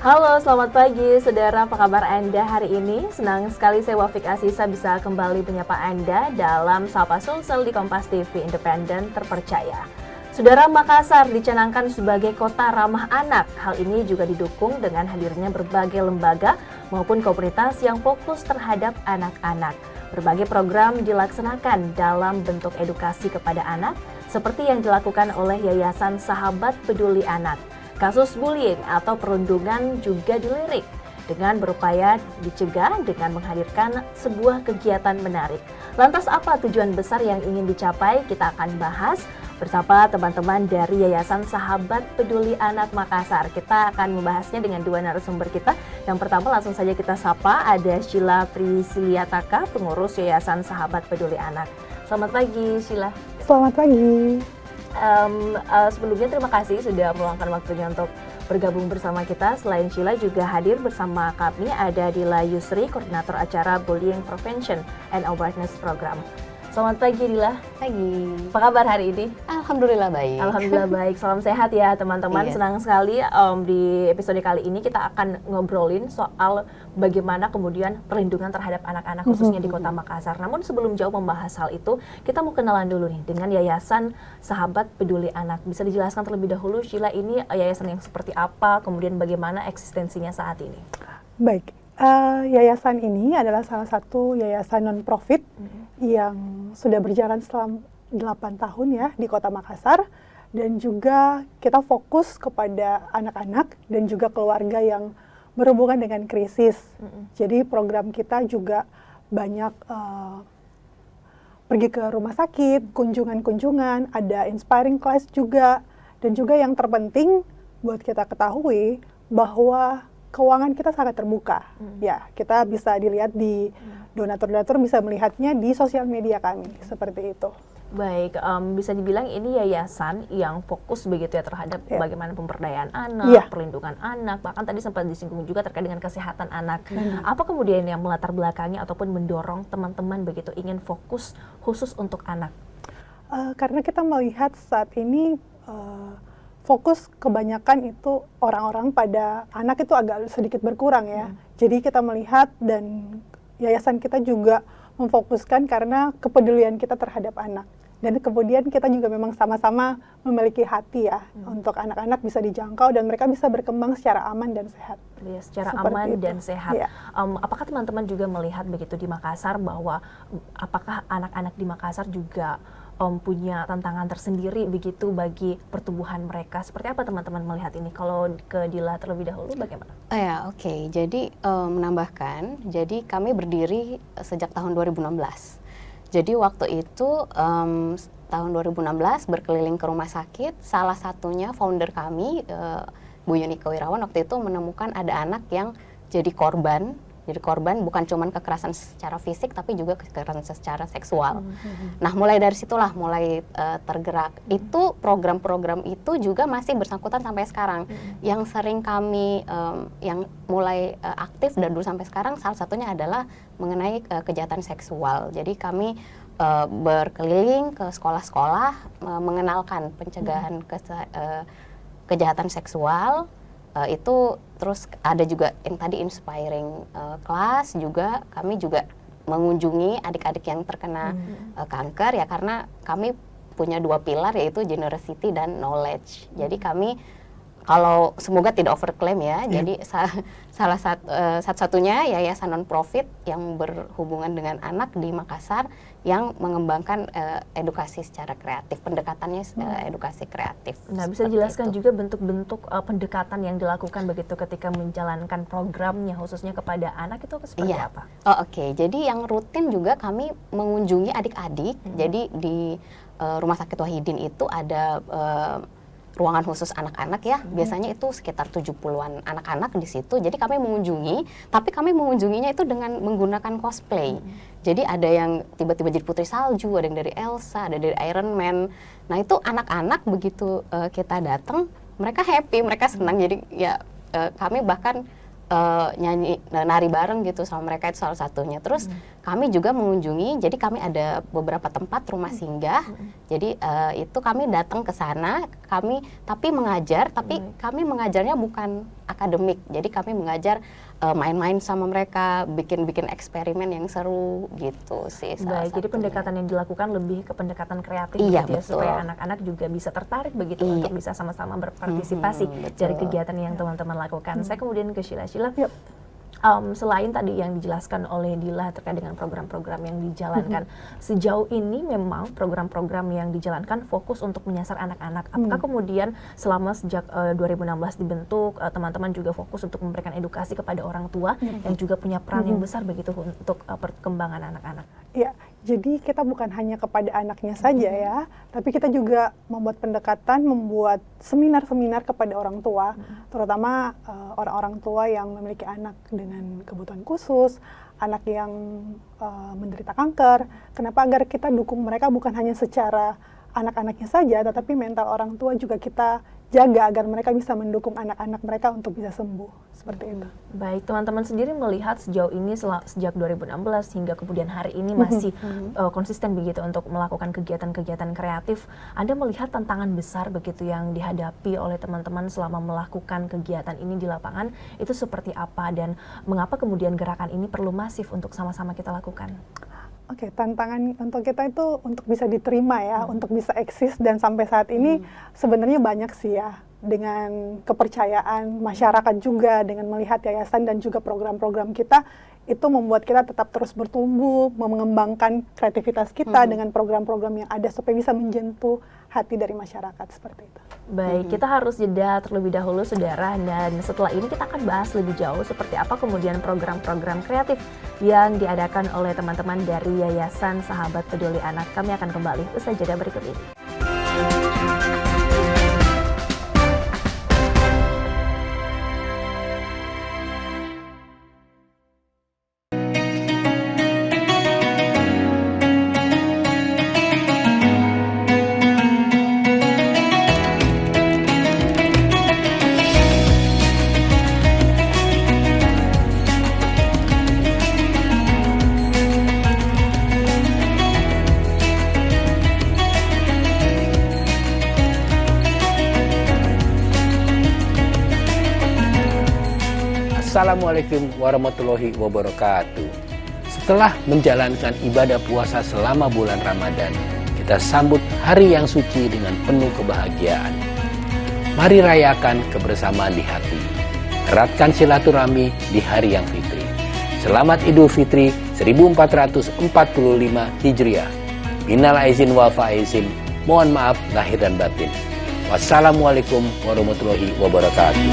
Halo, selamat pagi saudara, apa kabar Anda hari ini? Senang sekali saya Wafik Asisa bisa kembali menyapa Anda dalam Sapa Sulsel di Kompas TV Independen Terpercaya. Saudara, Makassar dicanangkan sebagai kota ramah anak. Hal ini juga didukung dengan hadirnya berbagai lembaga maupun komunitas yang fokus terhadap anak-anak. Berbagai program dilaksanakan dalam bentuk edukasi kepada anak, seperti yang dilakukan oleh Yayasan Sahabat Peduli Anak. Kasus bullying atau perundungan juga dilirik dengan berupaya dicegah dengan menghadirkan sebuah kegiatan menarik. Lantas apa tujuan besar yang ingin dicapai? Kita akan bahas bersama teman-teman dari Yayasan Sahabat Peduli Anak Makassar. Kita akan membahasnya dengan dua narasumber kita. Yang pertama langsung saja kita sapa, ada Sheila Prisiliataka, pengurus Yayasan Sahabat Peduli Anak. Selamat pagi Sheila. Selamat pagi. Sebelumnya terima kasih sudah meluangkan waktunya untuk bergabung bersama kita. Selain Sheila juga hadir bersama kami ada Dila Yusri, koordinator acara Bullying Prevention and Awareness Program. Selamat pagi Dila. Pagi. Apa kabar hari ini? Alhamdulillah baik. Alhamdulillah baik. Salam sehat ya teman-teman. Iya. Senang sekali di episode kali ini kita akan ngobrolin soal bagaimana kemudian perlindungan terhadap anak-anak khususnya di Kota Makassar. Namun sebelum jauh membahas hal itu, kita mau kenalan dulu nih dengan Yayasan Sahabat Peduli Anak. Bisa dijelaskan terlebih dahulu Sheila, ini yayasan yang seperti apa, kemudian bagaimana eksistensinya saat ini? Baik, yayasan ini adalah salah satu yayasan non-profit yang sudah berjalan selama 8 tahun ya di Kota Makassar, dan juga kita fokus kepada anak-anak dan juga keluarga yang berhubungan dengan krisis. Jadi program kita juga banyak pergi ke rumah sakit, kunjungan-kunjungan, ada inspiring class juga, dan juga yang terpenting buat kita ketahui bahwa keuangan kita sangat terbuka. Ya, kita bisa dilihat di donatur-donatur, bisa melihatnya di sosial media kami, seperti itu. Baik, bisa dibilang ini yayasan yang fokus begitu ya terhadap bagaimana pemberdayaan anak, perlindungan anak, bahkan tadi sempat disinggung juga terkait dengan kesehatan anak. Apa kemudian yang melatar belakangi ataupun mendorong teman-teman begitu ingin fokus khusus untuk anak? Karena kita melihat saat ini fokus kebanyakan itu orang-orang pada anak itu agak sedikit berkurang ya. Jadi kita melihat dan yayasan kita juga memfokuskan karena kepedulian kita terhadap anak. Dan kemudian kita juga memang sama-sama memiliki hati ya untuk anak-anak bisa dijangkau dan mereka bisa berkembang secara aman dan sehat. Ya, secara Seperti aman itu. dan sehat. Ya. Apakah teman-teman juga melihat begitu di Makassar bahwa apakah anak-anak di Makassar juga punya tantangan tersendiri begitu bagi pertumbuhan mereka? Seperti apa teman-teman melihat ini? Kalau ke Dila terlebih dahulu bagaimana? Oke. Jadi menambahkan, jadi kami berdiri sejak tahun 2016. Jadi waktu itu tahun 2016 berkeliling ke rumah sakit, salah satunya founder kami, Bu Yunika Wirawan, waktu itu menemukan ada anak yang jadi korban. Jadi korban bukan cuma kekerasan secara fisik, tapi juga kekerasan secara seksual. Nah, mulai dari situlah mulai tergerak. Itu program-program itu juga masih bersangkutan sampai sekarang. Yang sering kami, yang mulai aktif dan dulu sampai sekarang, salah satunya adalah mengenai kejahatan seksual. Jadi kami berkeliling ke sekolah-sekolah, mengenalkan pencegahan kejahatan seksual. Itu terus ada juga yang tadi inspiring class, juga kami juga mengunjungi adik-adik yang terkena kanker ya, karena kami punya 2 pilar yaitu generosity dan knowledge. Jadi kami, kalau semoga tidak overclaim ya, jadi salah satu-satunya yayasan non-profit yang berhubungan dengan anak di Makassar yang mengembangkan edukasi secara kreatif, pendekatannya edukasi kreatif. Nah, bisa dijelaskan juga bentuk-bentuk pendekatan yang dilakukan begitu ketika menjalankan programnya khususnya kepada anak itu seperti apa? Oke. Jadi yang rutin juga kami mengunjungi adik-adik. Jadi di Rumah Sakit Wahidin itu ada ruangan khusus anak-anak ya, biasanya itu sekitar 70-an anak-anak di situ. Jadi kami mengunjungi, tapi kami mengunjunginya itu dengan menggunakan cosplay. Jadi ada yang tiba-tiba jadi Putri Salju, ada yang dari Elsa, ada dari Iron Man. Nah itu anak-anak begitu kita datang, mereka happy, mereka senang. Jadi ya kami bahkan nyanyi nari bareng gitu sama mereka, itu salah satunya. Terus kami juga mengunjungi, jadi kami ada beberapa tempat rumah singgah. Jadi itu kami datang ke sana, kami tapi mengajar, tapi kami mengajarnya bukan akademik. Jadi kami mengajar main-main sama mereka, bikin eksperimen yang seru gitu sih. Baik, jadi pendekatan yang dilakukan lebih ke pendekatan kreatif Iya, gitu ya, betul. supaya anak-anak juga bisa tertarik begitu Iya. untuk bisa sama-sama berpartisipasi betul. dari kegiatan yang teman-teman lakukan. Saya kemudian ke Sheila. Yep. Selain tadi yang dijelaskan oleh Dila terkait dengan program-program yang dijalankan, sejauh ini memang program-program yang dijalankan fokus untuk menyasar anak-anak. Apakah kemudian selama sejak 2016 dibentuk, teman-teman juga fokus untuk memberikan edukasi kepada orang tua yang juga punya peran yang besar begitu untuk perkembangan anak-anak? Ya, jadi kita bukan hanya kepada anaknya saja ya, tapi kita juga membuat pendekatan, membuat seminar-seminar kepada orang tua, terutama orang-orang tua yang memiliki anak dengan kebutuhan khusus, anak yang menderita kanker. Kenapa? Agar kita dukung mereka bukan hanya secara anak-anaknya saja, tetapi mental orang tua juga kita jaga agar mereka bisa mendukung anak-anak mereka untuk bisa sembuh, seperti itu. Baik, teman-teman sendiri melihat sejauh ini sejak 2016 hingga kemudian hari ini masih konsisten begitu untuk melakukan kegiatan-kegiatan kreatif. Anda melihat tantangan besar begitu yang dihadapi oleh teman-teman selama melakukan kegiatan ini di lapangan itu seperti apa, dan mengapa kemudian gerakan ini perlu masif untuk sama-sama kita lakukan? Oke, tantangan untuk kita itu untuk bisa diterima ya, untuk bisa eksis, dan sampai saat ini sebenarnya banyak sih ya, dengan kepercayaan masyarakat juga, dengan melihat yayasan dan juga program-program kita, itu membuat kita tetap terus bertumbuh, mengembangkan kreativitas kita dengan program-program yang ada supaya bisa menyentuh hati dari masyarakat, seperti itu. Baik, kita harus jeda terlebih dahulu saudara, dan setelah ini kita akan bahas lebih jauh seperti apa kemudian program-program kreatif yang diadakan oleh teman-teman dari Yayasan Sahabat Peduli Anak. Kami akan kembali usai jeda berikut ini. Assalamualaikum warahmatullahi wabarakatuh. Setelah menjalankan ibadah puasa selama bulan Ramadan, kita sambut hari yang suci dengan penuh kebahagiaan. Mari rayakan kebersamaan di hati. Eratkan silaturahmi di hari yang fitri. Selamat Idul Fitri 1445 Hijriah. Minal aizin wal faizin. Mohon maaf lahir dan batin. Wassalamualaikum warahmatullahi wabarakatuh.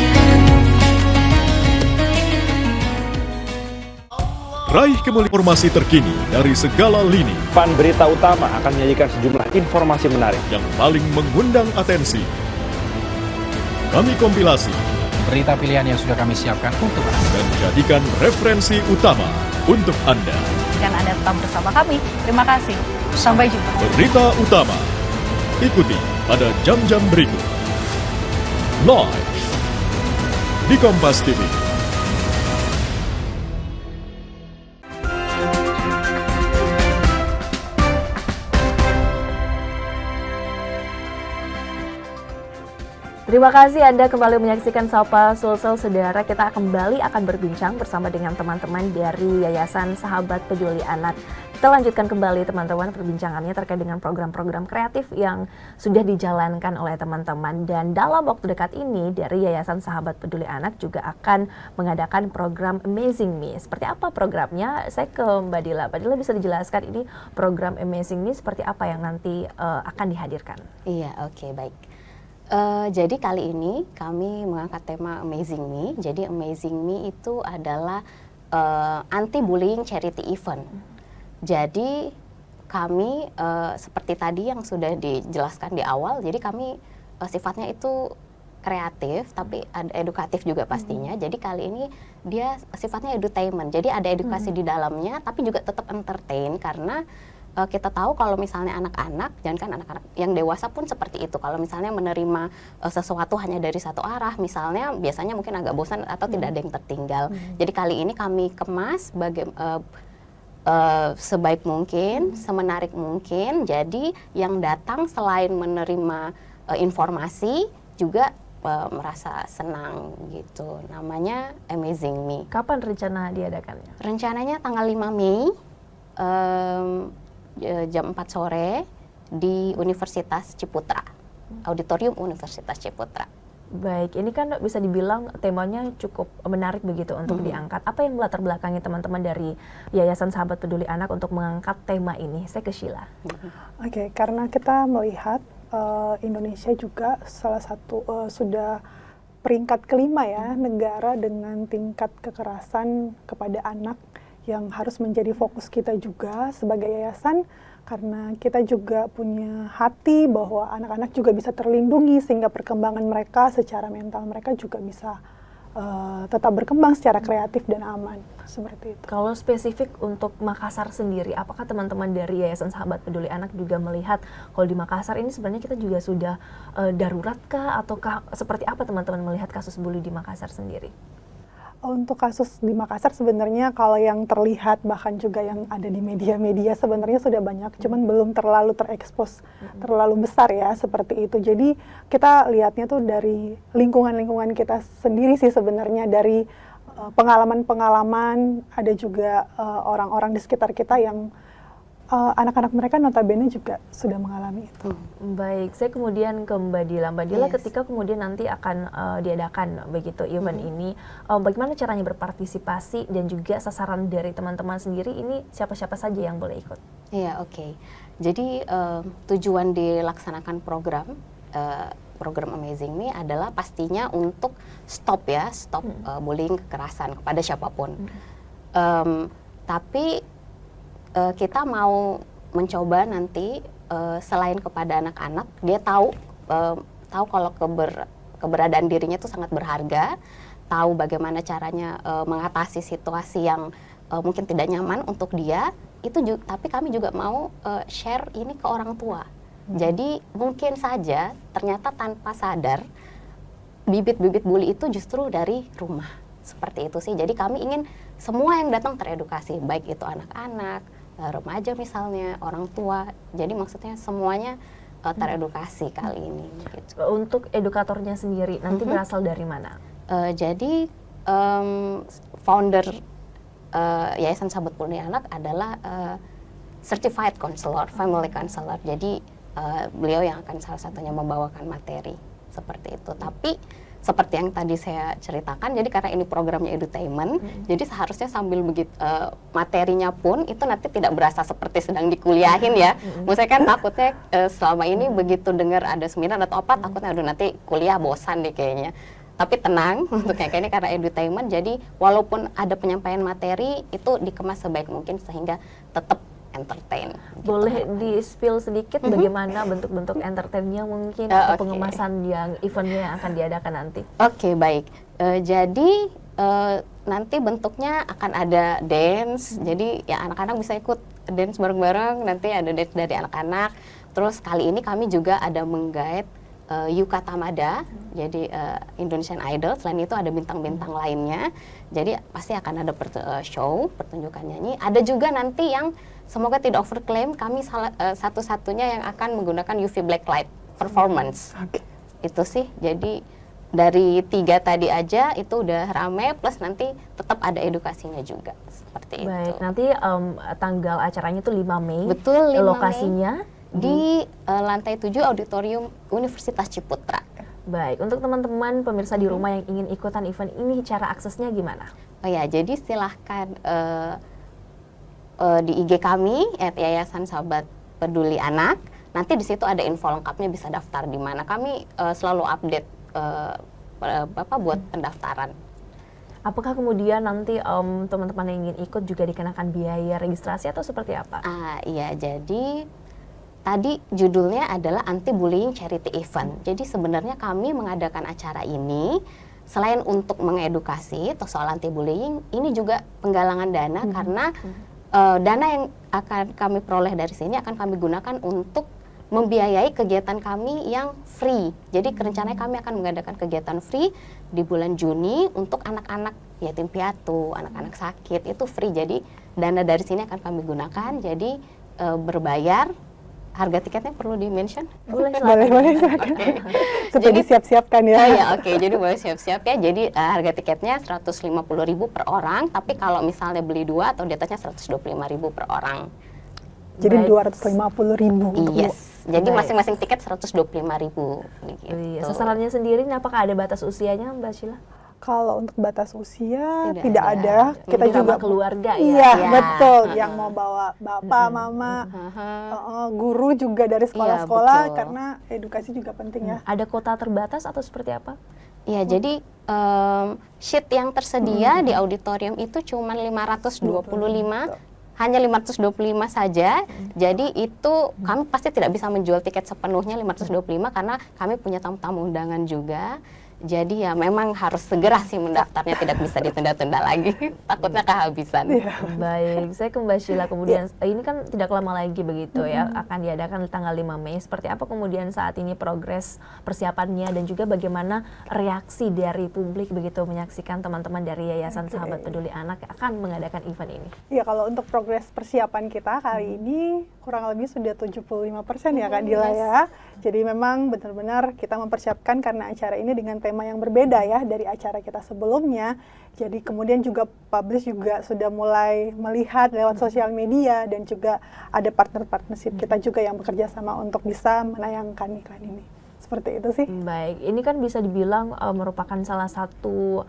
Raih kemuliaan informasi terkini dari segala lini Pan Berita Utama akan menyajikan sejumlah informasi menarik yang paling mengundang atensi. Kami kompilasi berita pilihan yang sudah kami siapkan untuk Anda. dan jadikan referensi utama untuk Anda. Dan Anda tetap bersama kami. Terima kasih. Sampai jumpa. Berita utama. Ikuti pada jam-jam berikut. Live di Kompas TV. Terima kasih Anda kembali menyaksikan Sapa Sulsel. Saudara, kita kembali akan berbincang bersama dengan teman-teman dari Yayasan Sahabat Peduli Anak. Kita lanjutkan kembali teman-teman perbincangannya terkait dengan program-program kreatif yang sudah dijalankan oleh teman-teman. Dan dalam waktu dekat ini dari Yayasan Sahabat Peduli Anak juga akan mengadakan program Amazing Me. Seperti apa programnya? Saya ke Mbak Dila. Mbak Dila bisa dijelaskan ini program Amazing Me seperti apa yang nanti akan dihadirkan? Iya, oke, baik. Jadi kali ini kami mengangkat tema Amazing Me. Jadi Amazing Me itu adalah anti-bullying charity event. Jadi kami seperti tadi yang sudah dijelaskan di awal, jadi kami sifatnya itu kreatif tapi ada edukatif juga pastinya. Jadi kali ini dia sifatnya edutainment. Jadi ada edukasi di dalamnya tapi juga tetap entertain karena kita tahu kalau misalnya anak-anak, jangan kan anak-anak, yang dewasa pun seperti itu. Kalau misalnya menerima sesuatu hanya dari satu arah, misalnya biasanya mungkin agak bosan atau tidak ada yang tertinggal. Jadi kali ini kami kemas sebaik mungkin, semenarik mungkin. Jadi yang datang selain menerima informasi juga merasa senang gitu. Namanya Amazing Me. Kapan rencana diadakannya? Rencananya tanggal 5 Mei jam 4 sore di Universitas Ciputra, Auditorium Universitas Ciputra. Baik, ini kan bisa dibilang temanya cukup menarik begitu untuk diangkat. Apa yang melatar belakangi teman-teman dari Yayasan Sahabat Peduli Anak untuk mengangkat tema ini? Saya ke Sheila. Oke, karena kita melihat Indonesia juga salah satu sudah peringkat kelima ya negara dengan tingkat kekerasan kepada anak, yang harus menjadi fokus kita juga sebagai yayasan, karena kita juga punya hati bahwa anak-anak juga bisa terlindungi sehingga perkembangan mereka secara mental mereka juga bisa tetap berkembang secara kreatif dan aman, seperti itu. Kalau spesifik untuk Makassar sendiri, apakah teman-teman dari Yayasan Sahabat Peduli Anak juga melihat kalau di Makassar ini sebenarnya kita juga sudah darurat kah, ataukah seperti apa teman-teman melihat kasus bully di Makassar sendiri? Untuk kasus di Makassar sebenarnya kalau yang terlihat bahkan juga yang ada di media-media sebenarnya sudah banyak, cuman belum terlalu terekspos terlalu besar ya seperti itu. Jadi kita lihatnya tuh dari lingkungan-lingkungan kita sendiri sih sebenarnya, dari pengalaman-pengalaman, ada juga orang-orang di sekitar kita yang anak-anak mereka notabene juga sudah mengalami itu. Baik, saya kemudian ke Mbak Dila. Mbak Dila, Yes. ketika kemudian nanti akan diadakan begitu event ini, bagaimana caranya berpartisipasi dan juga sasaran dari teman-teman sendiri ini siapa-siapa saja yang boleh ikut? Iya, oke. Jadi tujuan dilaksanakan program Amazing Me adalah pastinya untuk stop bullying, kekerasan kepada siapapun. Tapi kita mau mencoba nanti selain kepada anak-anak, dia tahu kalau keberadaan dirinya itu sangat berharga, tahu bagaimana caranya mengatasi situasi yang mungkin tidak nyaman untuk dia. Tapi kami juga mau share ini ke orang tua. Jadi mungkin saja ternyata tanpa sadar bibit-bibit bully itu justru dari rumah. Seperti itu sih. Jadi kami ingin semua yang datang teredukasi, baik itu anak-anak, remaja misalnya, orang tua. Jadi maksudnya semuanya teredukasi kali ini. Gitu. Untuk edukatornya sendiri nanti berasal dari mana? Jadi founder Yayasan Sahabat Peduli Anak adalah certified counselor, family counselor. Jadi beliau yang akan salah satunya membawakan materi seperti itu. Tapi seperti yang tadi saya ceritakan, jadi karena ini programnya edutainment, jadi seharusnya sambil begitu materinya pun itu nanti tidak berasa seperti sedang dikuliahin ya. Maksudnya kan takutnya selama ini begitu dengar ada seminar atau apa, takutnya aduh nanti kuliah bosan deh kayaknya. Tapi tenang, untuk yang kayak ini karena edutainment, jadi walaupun ada penyampaian materi itu dikemas sebaik mungkin sehingga tetap entertain. Boleh di-spill sedikit bagaimana bentuk-bentuk entertainnya mungkin atau pengemasan yang eventnya yang akan diadakan nanti? Oke, baik. Jadi nanti bentuknya akan ada dance, jadi ya anak-anak bisa ikut dance bareng-bareng, nanti ada dance dari anak-anak. Terus kali ini kami juga ada menggait Yuka Tamada, jadi Indonesian Idol. Selain itu ada bintang-bintang lainnya, jadi pasti akan ada show, pertunjukan nyanyi. Ada juga nanti yang semoga tidak overclaim, kami satu-satunya yang akan menggunakan UV black light performance. Itu sih, jadi dari 3 tadi aja itu udah rame, plus nanti tetap ada edukasinya juga, seperti itu. Baik, nanti tanggal acaranya itu 5 Mei. Betul, 5 lokasinya Mei. Di lantai 7 Auditorium Universitas Ciputra. Baik, untuk teman-teman pemirsa di rumah yang ingin ikutan event ini, cara aksesnya gimana? Oh ya, jadi silahkan di IG kami @Yayasan Sahabat Peduli Anak. Nanti di situ ada info lengkapnya, bisa daftar di mana. Kami selalu update buat pendaftaran. Apakah kemudian nanti teman-teman yang ingin ikut juga dikenakan biaya registrasi atau seperti apa? Iya, jadi tadi judulnya adalah Anti Bullying Charity Event. Jadi sebenarnya kami mengadakan acara ini selain untuk mengedukasi soal anti bullying, ini juga penggalangan dana karena dana yang akan kami peroleh dari sini akan kami gunakan untuk membiayai kegiatan kami yang free. Jadi rencananya kami akan mengadakan kegiatan free di bulan Juni untuk anak-anak yatim piatu, anak-anak sakit, itu free. Jadi dana dari sini akan kami gunakan, jadi berbayar. Harga tiketnya perlu di-mention? Boleh, silakan. Supaya disiap-siapkan ya. Ya, oke. Jadi boleh siap-siap ya. Jadi harga tiketnya 150.000 per orang, tapi kalau misalnya beli 2 atau di atasnya 125.000 per orang. Jadi 250.000. Yes. Jadi masing-masing tiket 125.000. Gitu. Iya. Sasarannya sendiri, apakah ada batas usianya, Mbak Sheila? Kalau untuk batas usia Tidak tidak ada. Kita Jadi juga ramah keluarga ya. Iya, Ya. betul. Yang mau bawa bapak, mama, guru juga dari sekolah-sekolah, betul. karena edukasi juga penting ya. Ada kota terbatas atau seperti apa? Ya, jadi sheet yang tersedia di auditorium itu cuma 525, hanya 525 saja. Jadi itu kami pasti tidak bisa menjual tiket sepenuhnya 525 karena kami punya tamu-tamu undangan juga. Jadi ya memang harus segera sih mendaftarnya, tidak bisa ditunda-tunda lagi. Takutnya kehabisan. Baik, saya ke Mbak Sheila kemudian. Ini kan tidak lama lagi begitu ya, akan diadakan di tanggal 5 Mei. Seperti apa kemudian saat ini progres persiapannya dan juga bagaimana reaksi dari publik begitu menyaksikan teman-teman dari Yayasan Sahabat Peduli Anak akan mengadakan event ini? Ya, kalau untuk progres persiapan kita kali ini kurang lebih sudah 75% ya Kak Dila ya. Jadi memang benar-benar kita mempersiapkan karena acara ini dengan tema yang berbeda ya dari acara kita sebelumnya. Jadi kemudian juga publish juga sudah mulai melihat lewat sosial media dan juga ada partnership kita juga yang bekerja sama untuk bisa menayangkan iklan ini. Seperti itu sih. Baik, ini kan bisa dibilang merupakan salah satu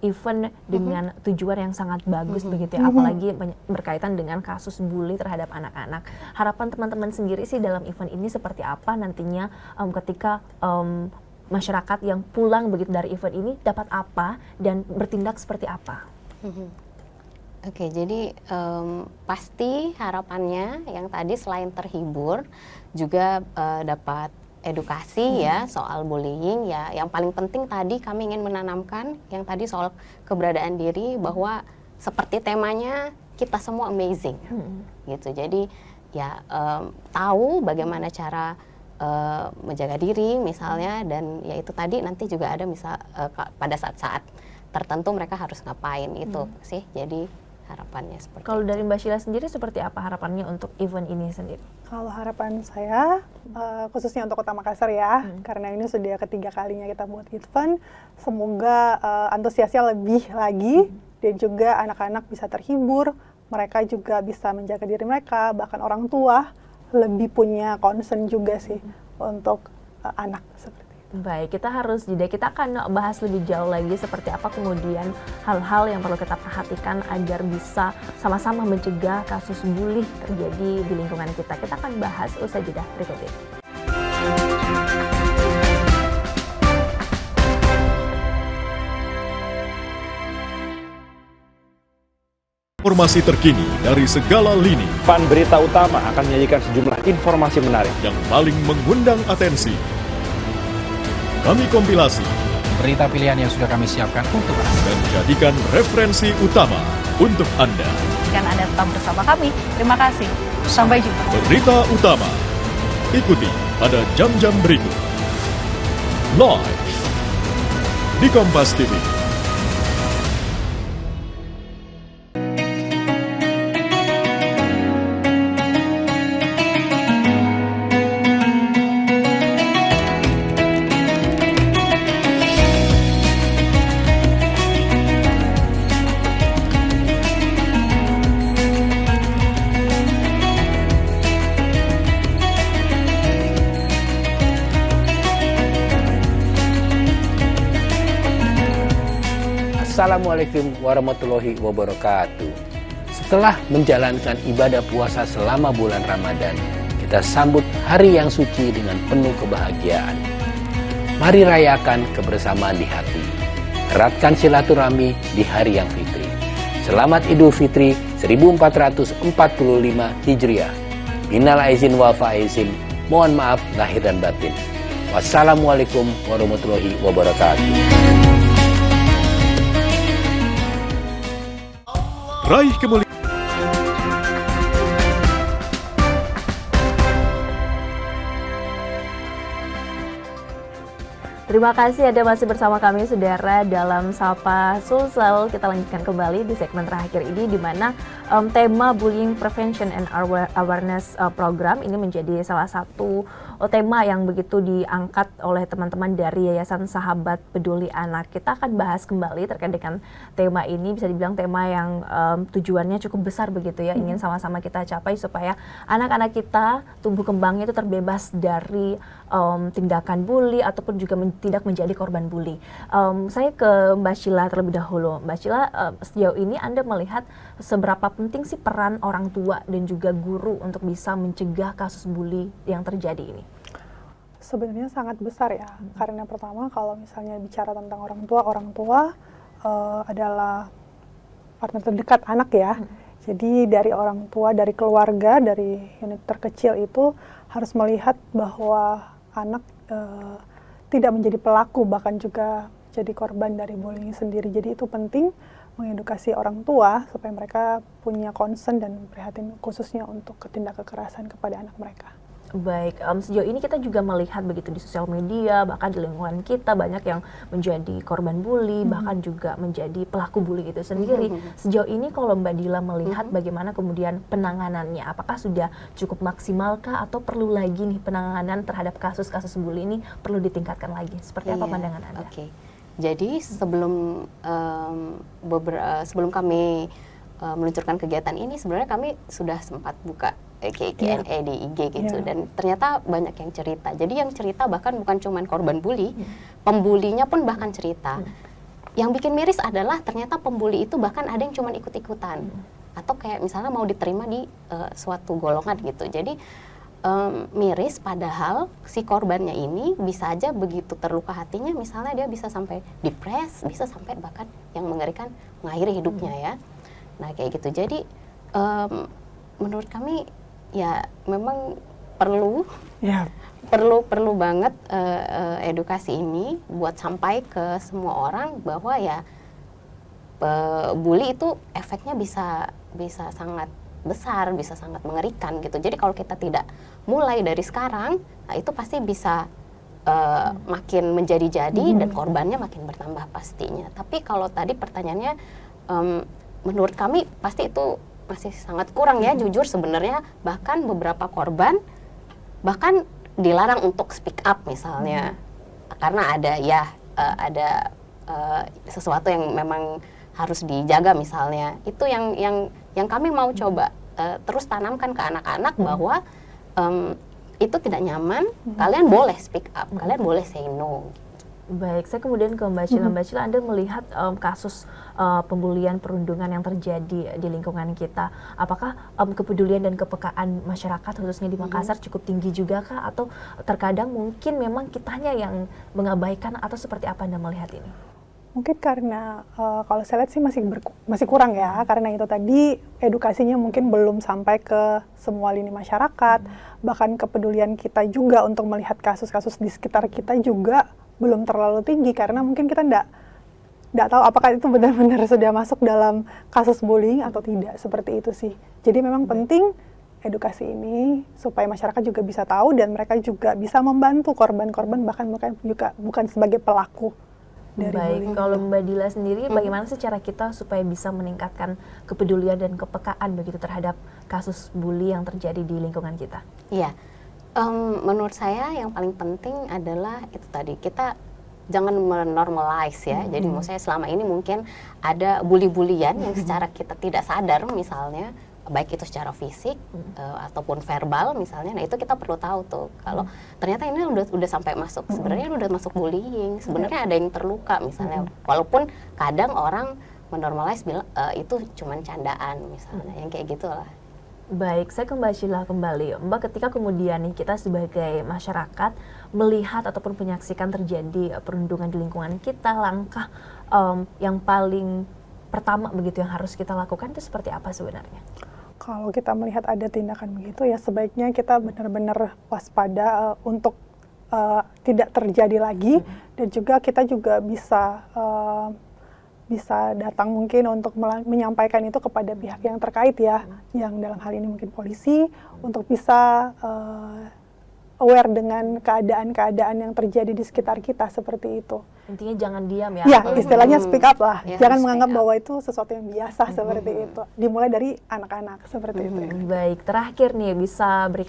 event dengan tujuan yang sangat bagus begitu ya, apalagi berkaitan dengan kasus bully terhadap anak-anak. Harapan teman-teman sendiri sih dalam event ini seperti apa nantinya ketika masyarakat yang pulang begitu dari event ini dapat apa dan bertindak seperti apa? Oke, jadi pasti harapannya yang tadi selain terhibur juga dapat edukasi ya soal bullying ya. Yang paling penting tadi kami ingin menanamkan yang tadi soal keberadaan diri, bahwa seperti temanya kita semua amazing gitu. Jadi ya tahu bagaimana cara menjaga diri misalnya, dan ya itu tadi nanti juga ada misal pada saat-saat tertentu mereka harus ngapain itu sih. Jadi harapannya seperti Kalau itu. dari Mbak Sheila sendiri seperti apa harapannya untuk event ini sendiri? Kalau harapan saya, khususnya untuk Kota Makassar ya, karena ini sudah ketiga kalinya kita buat event, semoga antusiasnya lebih lagi, dan juga anak-anak bisa terhibur, mereka juga bisa menjaga diri mereka, bahkan orang tua lebih punya concern juga sih untuk anak seperti itu. Baik, kita harus jeda. Kita akan bahas lebih jauh lagi seperti apa kemudian hal-hal yang perlu kita perhatikan agar bisa sama-sama mencegah kasus bully terjadi di lingkungan kita. Kita akan bahas usai jeda berikut ini. Informasi terkini dari segala lini Pan Berita Utama akan menyajikan sejumlah informasi menarik yang paling mengundang atensi. Kami kompilasi Berita pilihan yang sudah kami siapkan untuk Anda. dan jadikan referensi utama untuk Anda. Dan Anda tetap bersama kami. Terima kasih. Sampai jumpa. Berita utama. Ikuti pada jam-jam berikut. Live di Kompas TV. Assalamualaikum warahmatullahi wabarakatuh. Setelah menjalankan ibadah puasa selama bulan Ramadan, kita sambut hari yang suci dengan penuh kebahagiaan. Mari rayakan kebersamaan di hati. Eratkan silaturahmi di hari yang fitri. Selamat Idul Fitri 1445 Hijriah. Minal aizin wal faizin. Mohon maaf lahir dan batin. Wassalamualaikum warahmatullahi wabarakatuh. Raih kemuliaan. Terima kasih Anda masih bersama kami saudara dalam Sapa Sulsel. Kita lanjutkan kembali di segmen terakhir ini di mana tema Bullying Prevention and Awareness Program ini menjadi salah satu tema yang begitu diangkat oleh teman-teman dari Yayasan Sahabat Peduli Anak. Kita akan bahas kembali terkait dengan tema ini, bisa dibilang tema yang tujuannya cukup besar begitu ya, ingin sama-sama kita capai supaya anak-anak kita tumbuh kembangnya itu terbebas dari tindakan bully ataupun juga tidak menjadi korban bully. Saya ke Mbak Sheila terlebih dahulu. Mbak Sheila, sejauh ini Anda melihat seberapa penting sih peran orang tua dan juga guru untuk bisa mencegah kasus bully yang terjadi ini? Sebenarnya sangat besar ya, karena pertama kalau misalnya bicara tentang orang tua adalah partner terdekat anak ya. Jadi dari orang tua, dari keluarga, dari unit terkecil itu harus melihat bahwa anak tidak menjadi pelaku, bahkan juga jadi korban dari bullying sendiri. Jadi itu penting mengedukasi orang tua supaya mereka punya concern dan prihatin khususnya untuk tindak kekerasan kepada anak mereka. Baik, sejauh ini kita juga melihat begitu di sosial media, bahkan di lingkungan kita banyak yang menjadi korban bully, bahkan juga menjadi pelaku bully itu sendiri. Sejauh ini kalau Mbak Dila melihat bagaimana kemudian penanganannya, apakah sudah cukup maksimalkah atau perlu lagi nih penanganan terhadap kasus-kasus bully ini perlu ditingkatkan lagi? Seperti apa pandangan Anda? Oke. Jadi sebelum kami meluncurkan kegiatan ini, sebenarnya kami sudah sempat buka Q&A di IG gitu, dan ternyata banyak yang cerita. Jadi yang cerita bahkan bukan cuma korban bully, pembulinya pun bahkan cerita. Yang bikin miris adalah ternyata pembuli itu bahkan ada yang cuma ikut-ikutan, atau kayak misalnya mau diterima di suatu golongan gitu. Jadi miris, padahal si korbannya ini bisa aja begitu terluka hatinya, misalnya dia bisa sampai depres, bisa sampai bahkan yang mengerikan mengakhiri hidupnya ya. Nah kayak gitu. Jadi menurut kami ya memang perlu banget edukasi ini buat sampai ke semua orang bahwa ya bully itu efeknya bisa sangat besar, bisa sangat mengerikan gitu. Jadi kalau kita tidak mulai dari sekarang, nah itu pasti bisa makin menjadi-jadi dan korbannya makin bertambah pastinya. Tapi kalau tadi pertanyaannya, menurut kami pasti itu masih sangat kurang ya, jujur sebenarnya. Bahkan beberapa korban bahkan dilarang untuk speak up misalnya, karena ada sesuatu yang memang harus dijaga misalnya. Itu yang kami mau coba terus tanamkan ke anak-anak bahwa itu tidak nyaman, kalian boleh speak up, kalian boleh say no. Baik, saya kemudian ke Mbak Sheila. Mbak Sheila, Anda melihat kasus pembulian perundungan yang terjadi di lingkungan kita, apakah kepedulian dan kepekaan masyarakat khususnya di Makassar cukup tinggi juga kah? Atau terkadang mungkin memang kitanya yang mengabaikan, atau seperti apa Anda melihat ini? Mungkin karena kalau saya lihat sih masih kurang ya, karena itu tadi edukasinya mungkin belum sampai ke semua lini masyarakat, bahkan kepedulian kita juga untuk melihat kasus-kasus di sekitar kita juga belum terlalu tinggi, karena mungkin kita tidak tahu apakah itu benar-benar sudah masuk dalam kasus bullying atau tidak, seperti itu sih. Jadi memang penting edukasi ini supaya masyarakat juga bisa tahu dan mereka juga bisa membantu korban-korban, bahkan mereka juga bukan sebagai pelaku dari bullying. Kalau Mbak Dila sendiri, bagaimana sih cara kita supaya bisa meningkatkan kepedulian dan kepekaan begitu terhadap kasus bully yang terjadi di lingkungan kita? Iya. Menurut saya yang paling penting adalah itu tadi, kita jangan menormalize ya. Jadi menurut saya selama ini mungkin ada bully-bulian yang secara kita tidak sadar misalnya, baik itu secara fisik ataupun verbal misalnya. Nah itu kita perlu tahu tuh kalau ternyata ini udah sampai masuk, sebenarnya udah masuk bullying, sebenarnya ada yang terluka misalnya. Walaupun kadang orang menormalize bilang itu cuman candaan misalnya, yang kayak gitulah. Baik, saya ke Mbak Sheila kembali. Mbak, ketika kemudian nih kita sebagai masyarakat melihat ataupun menyaksikan terjadi perundungan di lingkungan kita, langkah yang paling pertama begitu yang harus kita lakukan itu seperti apa sebenarnya? Kalau kita melihat ada tindakan begitu ya sebaiknya kita benar-benar waspada untuk tidak terjadi lagi, dan juga kita juga bisa datang mungkin untuk menyampaikan itu kepada pihak yang terkait ya, yang dalam hal ini mungkin polisi, untuk bisa aware dengan keadaan-keadaan yang terjadi di sekitar kita seperti itu. Intinya jangan diam ya. Ya, istilahnya speak up lah. Ya, Jangan speak menganggap up. bahwa itu sesuatu yang biasa seperti itu. Dimulai dari anak-anak seperti itu. Baik, terakhir nih bisa berikan